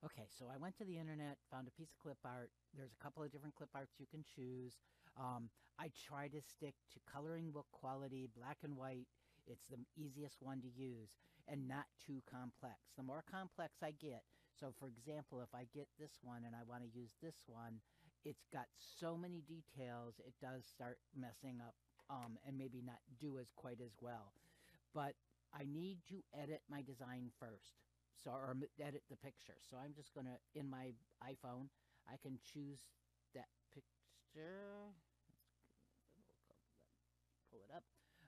Okay, so I went to the internet, found a piece of clip art. There's a couple of different clip arts you can choose. I try to stick to coloring book quality, black and white. It's the easiest one to use and not too complex. The more complex I get, so for example, if I get this one and I want to use this one, it's got so many details, it does start messing up and maybe not do as quite as well. But I need to edit my design first. So, or edit the picture. So I'm just going to, in my iPhone, I can choose that picture. Pull it up.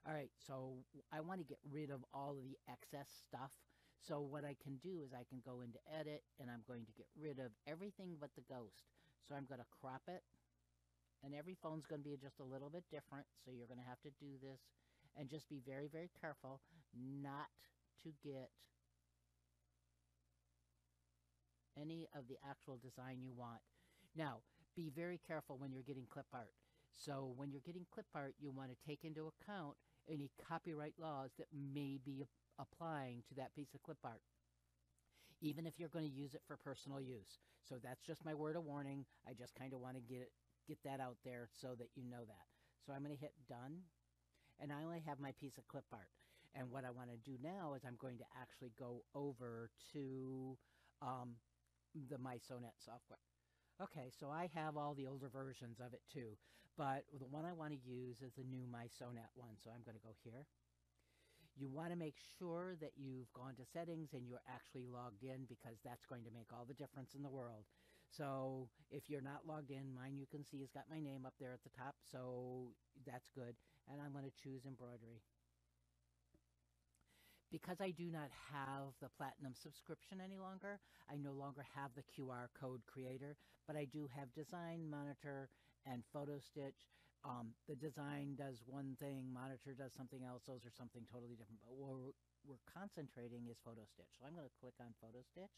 All right, so I want to get rid of all of the excess stuff. So what I can do is I can go into edit and I'm going to get rid of everything but the ghost. So I'm going to crop it, and every phone's going to be just a little bit different. So you're going to have to do this and just be very, very careful not to get any of the actual design you want. Now, be very careful when you're getting clip art. So when you're getting clip art, you want to take into account any copyright laws that may be applying to that piece of clip art, even if you're going to use it for personal use. So that's just my word of warning. I just kind of want to get that out there so that you know that. So I'm going to hit done, and I only have my piece of clip art. And what I want to do now is I'm going to actually go over to the MySewnet software. Okay, so I have all the older versions of it too, but the one I want to use is the new MySewnet one. So I'm going to go here. You want to make sure that you've gone to settings and you're actually logged in, because that's going to make all the difference in the world. So if you're not logged in, mine you can see has got my name up there at the top, so that's good. And I'm going to choose embroidery. Because I do not have the Platinum subscription any longer, I no longer have the QR code creator, but I do have Design, Monitor, and Photo Stitch. The Design does one thing, Monitor does something else. Those are something totally different. But what we're concentrating is Photo Stitch. So I'm going to click on Photo Stitch,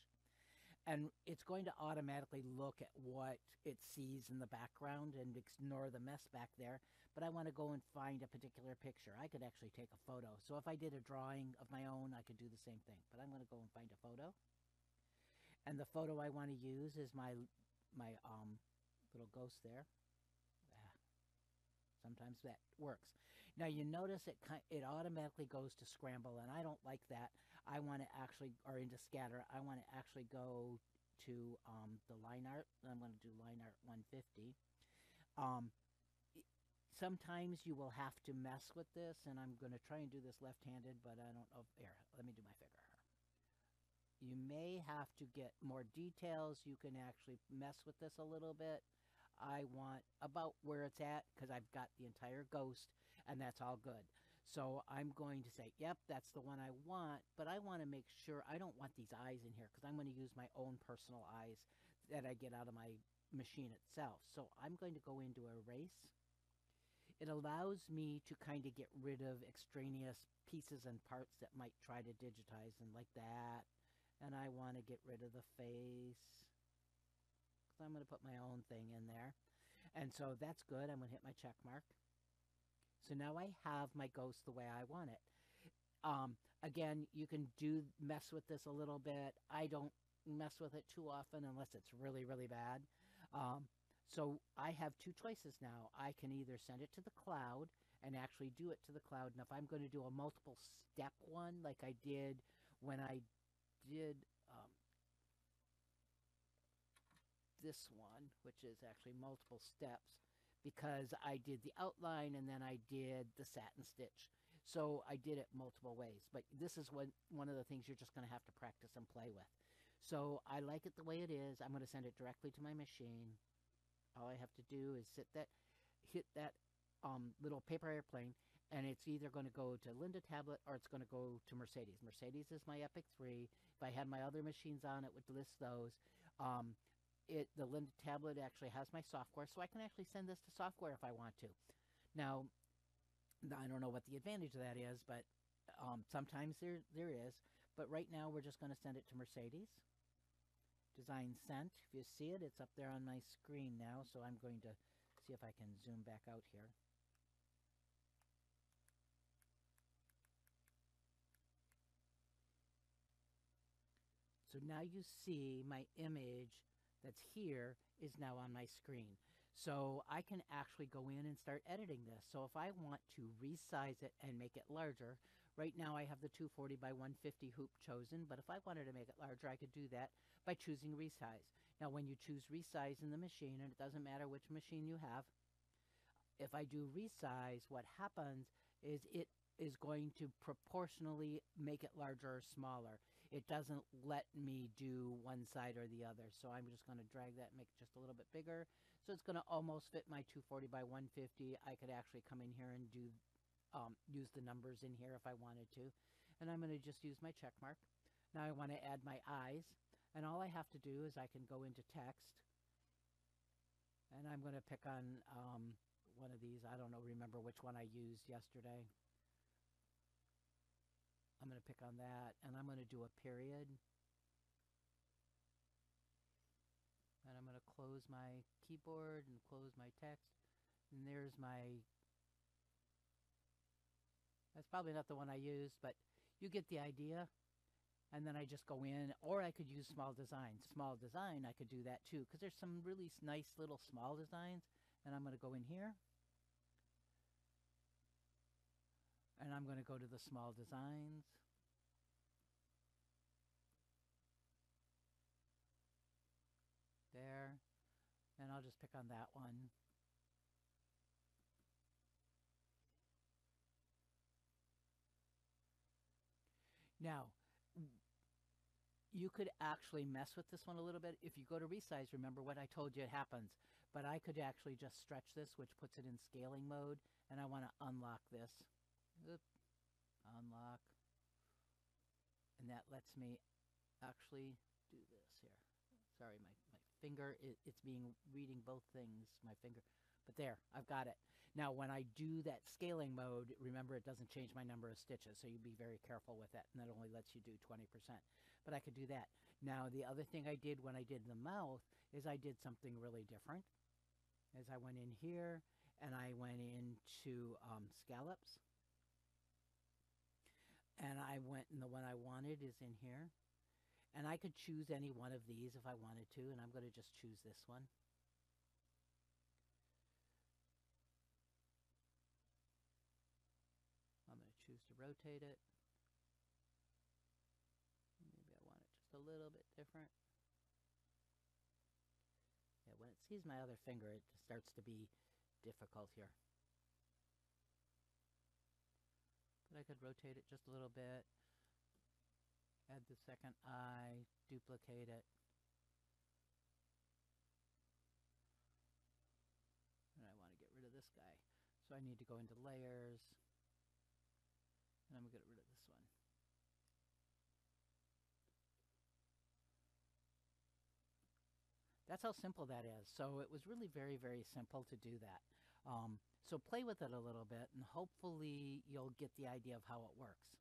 and it's going to automatically look at what it sees in the background and ignore the mess back there. But I want to go and find a particular picture. I could actually take a photo. So if I did a drawing of my own, I could do the same thing. But I'm going to go and find a photo. And the photo I want to use is my little ghost there. Sometimes that works. Now you notice it automatically goes to scramble, and I don't like that. I want to actually, or into scatter, I want to actually go to the line art. I'm going to do line art 150. Um, Sometimes you will have to mess with this, and I'm going to try and do this left-handed, but I don't know. Here, let me do my finger. You may have to get more details. You can actually mess with this a little bit. I want about where it's at because I've got the entire ghost, and that's all good. So I'm going to say, yep, that's the one I want, but I want to make sure I don't want these eyes in here because I'm going to use my own personal eyes that I get out of my machine itself. So I'm going to go into erase. It allows me to kind of get rid of extraneous pieces and parts that might try to digitize, and like that. And I want to get rid of the face. I'm going to put my own thing in there. And so that's good. I'm going to hit my check mark. So now I have my ghost the way I want it. Again, you can mess with this a little bit. I don't mess with it too often unless it's really, really bad. So I have two choices now. I can either send it to the cloud and actually do it to the cloud. And if I'm going to do a multiple step one, like I did when I did this one, which is actually multiple steps, because I did the outline and then I did the satin stitch. So I did it multiple ways, but this is one of the things you're just going to have to practice and play with. So I like it the way it is. I'm going to send it directly to my machine. All I have to do is hit that little paper airplane, and it's either going to go to Linda tablet or it's going to go to Mercedes. Mercedes is my Epic 3. If I had my other machines on, it would list those. The Linda tablet actually has my software, so I can actually send this to software if I want to. Now, I don't know what the advantage of that is, but sometimes there is. But right now, we're just going to send it to Mercedes. Design sent. If you see it, it's up there on my screen now, so I'm going to see if I can zoom back out here. So now you see my image that's here is now on my screen. So I can actually go in and start editing this. So if I want to resize it and make it larger, right now I have the 240 by 150 hoop chosen, but if I wanted to make it larger, I could do that by choosing resize. Now when you choose resize in the machine, and it doesn't matter which machine you have, if I do resize, what happens is it is going to proportionally make it larger or smaller. It doesn't let me do one side or the other. So I'm just going to drag that and make it just a little bit bigger. So it's going to almost fit my 240 by 150. I could actually come in here and do use the numbers in here if I wanted to. And I'm going to just use my check mark. Now I want to add my eyes. And all I have to do is I can go into text. And I'm going to pick on one of these. I don't know, remember which one I used yesterday. I'm going to pick on that, and I'm going to do a period. And I'm going to close my keyboard and close my text. And there's my, that's probably not the one I used, but you get the idea. And then I just go in, or I could use small designs. Small design, I could do that too, because there's some really nice little small designs. And I'm going to go in here. And I'm going to go to the small designs. There. And I'll just pick on that one. Now, you could actually mess with this one a little bit. If you go to resize, remember what I told you happens. But I could actually just stretch this, which puts it in scaling mode. And I want to unlock this. Oop. Unlock. And that lets me actually do this here. Sorry, my finger, it's being reading both things, my finger. But there, I've got it. Now, when I do that scaling mode, remember it doesn't change my number of stitches, so you be very careful with that, and that only lets you do 20%. But I could do that. Now, the other thing I did when I did the mouth is I did something really different. As I went in here, and I went into scallops. And I went, and the one I wanted is in here. And I could choose any one of these if I wanted to, and I'm going to just choose this one. I'm going to choose to rotate it. Maybe I want it just a little bit different. Yeah, when it sees my other finger, it starts to be difficult here. But I could rotate it just a little bit. Add the second eye, duplicate it. And I want to get rid of this guy. So I need to go into layers. And I'm going to get rid of this one. That's how simple that is. So it was really very, very simple to do that. So play with it a little bit, and hopefully you'll get the idea of how it works.